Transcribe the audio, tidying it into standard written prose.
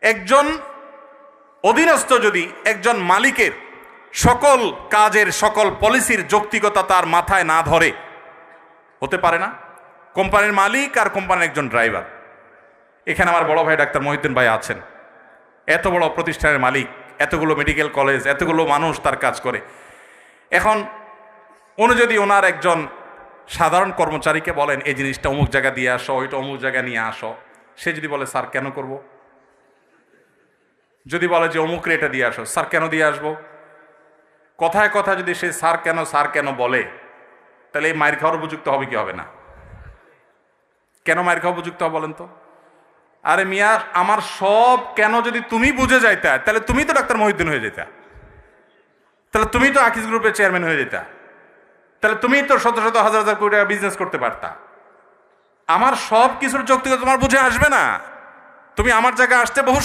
একজন অধীনস্থ যদি একজন মালিকের সকল কাজের সকল পলিসির যৌক্তিকতা তার মাথায় না ধরে, হতে পারে না। কোম্পানির মালিক আর কোম্পানির একজন ড্রাইভার, এখানে আমার বড় ভাই ডাক্তার মহিউদ্দিন ভাই আছেন, এত বড় প্রতিষ্ঠানের মালিক, এতগুলো মেডিকেল কলেজ, এতগুলো মানুষ তার কাজ করে। এখন উনি যদি ওনার একজন সাধারণ কর্মচারীকে বলেন এই জিনিসটা অমুক জায়গা দিয়ে আসো, ওইটা অমুক জায়গা নিয়ে আসো, সে যদি বলে স্যার কেন করব, যদি বলে যে অমুক রেটা দিয়ে আসো, স্যার কেন দিয়ে আসবো, কথায় কথা যদি সে স্যার কেন বলে, তাহলে এই মায়ের খাওয়ার উপযুক্ত হবে কি হবে না? কেন মায়ের খাওয়া উপযুক্ত হবে বলেন তো? আরে মিয়া, আমার সব কেন যদি তুমি বুঝে যাইতা, তাহলে তুমি তো ডাক্তার মহিউদ্দিন হয়ে যেতা, তাহলে তুমি তো আকিজ গ্রুপের চেয়ারম্যান হয়ে যেতা, তাহলে তুমি তো শত শত হাজার হাজার কোটি টাকা বিজনেস করতে পারতা। আমার সব কিছুর যৌক্তিকতা তোমার বুঝে আসবে না। তুমি আমার জায়গায় আসতে বহু